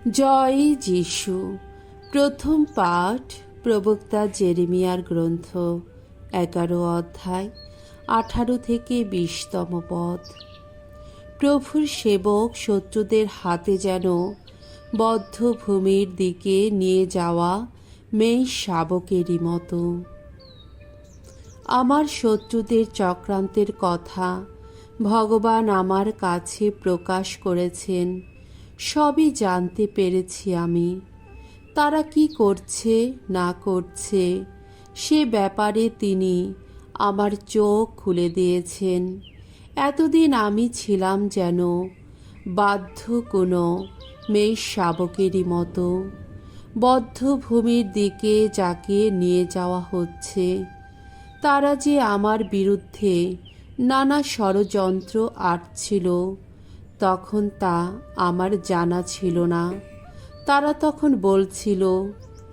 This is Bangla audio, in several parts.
জয় যিশু। প্রথম পাঠ প্রবক্তা জেরেমিয়ার গ্রন্থ 11 অধ্যায় 18 থেকে 20তম পদ। প্রভুর সেবক শত্রুদের হাতে যেন বদ্ধ ভূমির দিকে নিয়ে যাওয়া মেষ শাবকেরই মতো। আমার শত্রুদের চক্রান্তের কথা ভগবান আমার কাছে প্রকাশ করেছেন। সবই জানতে পেরেছি আমি। তারা কি করছে না করছে সে ব্যাপারে তিনি আমার চোখ খুলে দিয়েছেন। এতদিন আমি ছিলাম যেন বাধ্য কোনো মেষ শাবকেরই মতো, বদ্ধ ভূমির দিকে যাকে নিয়ে যাওয়া হচ্ছে। তারা যে আমার বিরুদ্ধে নানা ষড়যন্ত্র আঁটছিল, তখন তা আমার জানা ছিল না। তারা তখন বলছিল,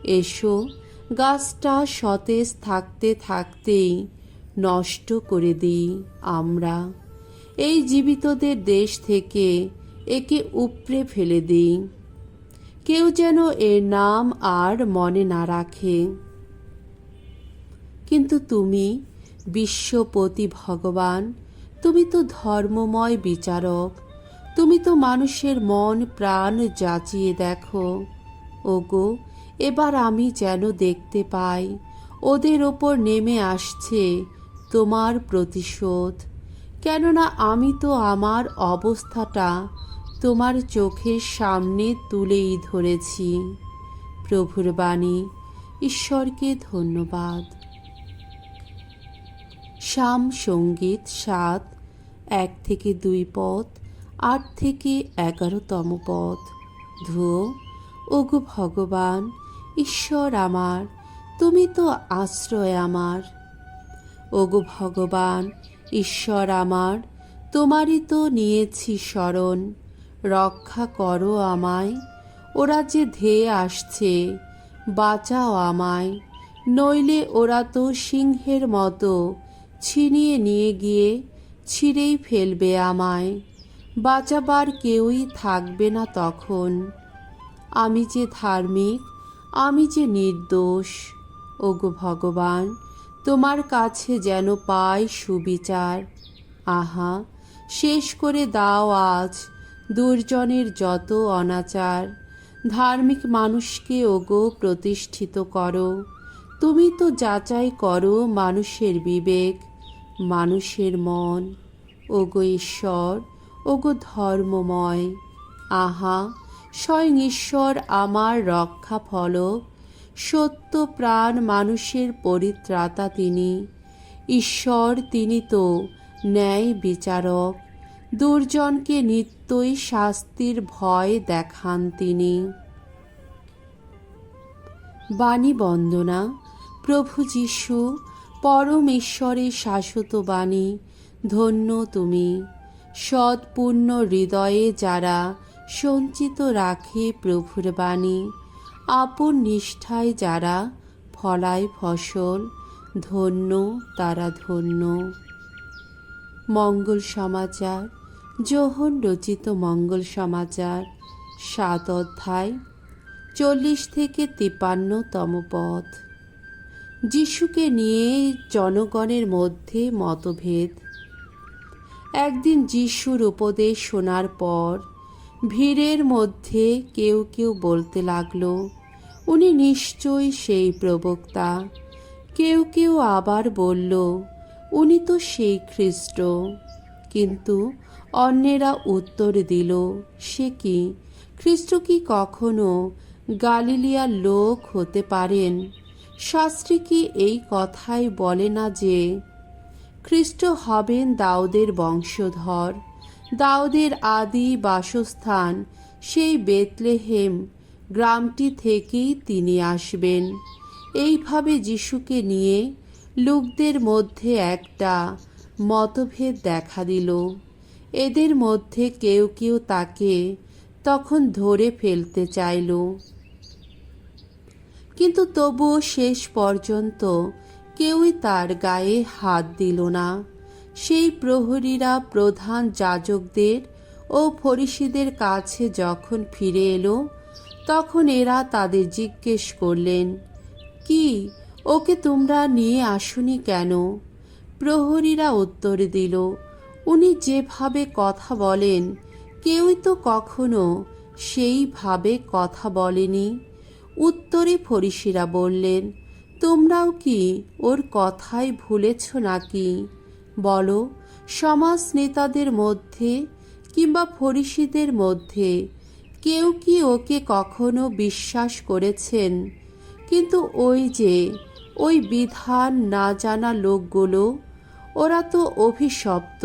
এসো গাছটা সতেজ থাকতে থাকতেই নষ্ট করে দিই আমরা। এই জীবিতদের দেশ থেকে একে উপড়ে ফেলে দিই। কেউ যেন এর নাম আর মনে না রাখে। কিন্তু তুমি বিশ্বপতি ভগবান, তুমি তো ধর্মময় বিচারক। তুমি তো মানুষের মন প্রাণ যাচিয়ে দেখো। ওগো, এবার আমি যেন দেখতে পাই ওদের ওপর নেমে আসছে তোমার প্রতিশোধ। কেননা আমি তো আমার অবস্থাটা তোমার চোখের সামনে তুলেই ধরেছি। প্রভুর বাণী। ঈশ্বরকে ধন্যবাদ। শাম সঙ্গীত 7 1 থেকে 2 পদ 8 থেকে 11তম পদ। ধুও, ওগো ভগবান ঈশ্বর আমার, তুমি তো আশ্রয় আমার। ওগো ভগবান ঈশ্বর আমার, তোমারই তো নিয়েছি শরণ। রক্ষা করো আমায়। ওরা যে ধেয়ে আসছে, বাঁচাও আমায়। নইলে ওরা তো সিংহের মতো ছিনিয়ে নিয়ে গিয়ে ছিঁড়েই ফেলবে আমায়। বাঁচাবার কেউই থাকবে না তখন। আমি যে ধার্মিক, আমি যে নির্দোষ। ওগো ভগবান, তোমার কাছে যেন পাই সুবিচার। আহা, শেষ করে দাও আজ দুর্জনের যত অনাচার। ধার্মিক মানুষকে ওগো প্রতিষ্ঠিত করো। তুমি তো যাচাই করো মানুষের বিবেক, মানুষের মন। ওগো ঈশ্বর, ওগো ধর্মময়। আহা, স্বয়ং ঈশ্বর আমার রক্ষা ফলক। সত্য প্রাণ মানুষের পরিত্রাতা তিনি। ঈশ্বর তিনি তো ন্যায় বিচারক। দুর্জনকে নিত্যই শাস্তির ভয় দেখান তিনি। বাণী বন্দনা। প্রভু যীশু পরম ঈশ্বরের শাশ্বত বাণী, ধন্য তুমি। সৎপূর্ণ হৃদয়ে যারা সঞ্চিত রাখে প্রভুর বাণী, আপন নিষ্ঠায় যারা ফলায় ফসল, ধন্য তারা ধন্য। মঙ্গল সমাচার। যোহন রচিত মঙ্গল সমাচার 7 অধ্যায় 40 থেকে 53তম পদ। যিশুকে নিয়ে জনগণের মধ্যে মতভেদ। একদিন যিশুর উপদেশ শোনার পর ভিড়ের মধ্যে কেউ কেউ বলতে লাগল, উনি নিশ্চয়ই সেই প্রবক্তা। কেউ কেউ আবার বলল, উনি তো সেই খ্রিস্ট। কিন্তু অন্যেরা উত্তর দিল, সে কি, খ্রিস্ট কি কখনো গালিলিয়ার লোক হতে পারেন? শাস্ত্রে কি এই কথাই বলে না যে খ্রিস্ট হবেন দাউদের বংশধর? দাউদের আদি বাসস্থান সেই বেতলেহেম গ্রামটি থেকেই তিনি আসবেন। এইভাবে যিশুকে নিয়ে লোকদের মধ্যে একটা মতভেদ দেখা দিল। এদের মধ্যে কেউ কেউ তাকে তখন ধরে ফেলতে চাইল, কিন্তু তবুও শেষ পর্যন্ত কেউই তার গায়ে হাত দিল না। সেই প্রহরীরা প্রধান যাজকদের ও ফরিসীদের কাছে যখন ফিরে এলো, তখন এরা তাদের জিজ্ঞেস করলেন, কি, ওকে তোমরা নিয়ে আসোনি কেন? প্রহরীরা উত্তর দিল, উনি যেভাবে কথা বলেন কেউই তো কখনো সেইভাবে কথা বলেনি। উত্তরে ফরিসিরা বললেন, তোমরাও কি ওর কথাই ভুলেছ নাকি? বলো, সমাজ নেতাদের মধ্যে কিংবা ফরিসিদের মধ্যে কেউ কি ওকে কখনো বিশ্বাস করেছেন? কিন্তু ওই বিধান না জানা লোকগুলো, ওরা তো অভিশপ্ত।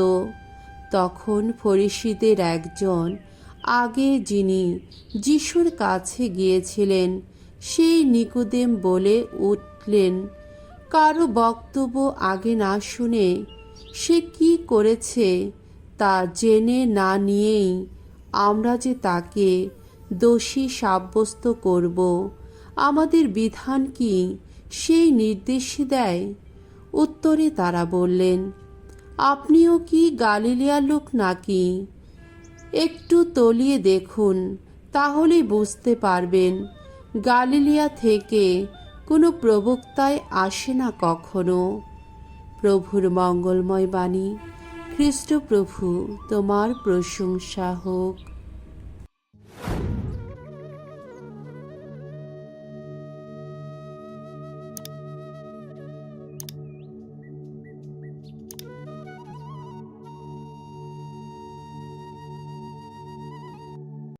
তখন ফরিসিদের একজন, আগে যিনি যিশুর কাছে গিয়েছিলেন, সেই নিকোদেম বলে উঠলেন, কারো বক্তব্য আগে না শুনে সে কি করেছে তা জেনে না নিয়েই আমরা যে তাকে দোষী সাব্যস্ত করব, আমাদের বিধান কি সেই নির্দেশই দেয়? উত্তরে তারা বললেন, আপনিও কি গালিলিয়ার লোক নাকি? একটু তলিয়ে দেখুন, তাহলেই বুঝতে পারবেন গালিলিয়া থেকে কোনো প্রবক্তাই আসে না কখনো। প্রভুর মঙ্গলময় বাণী। খ্রিস্ট প্রভু তোমার প্রশংসা হোক।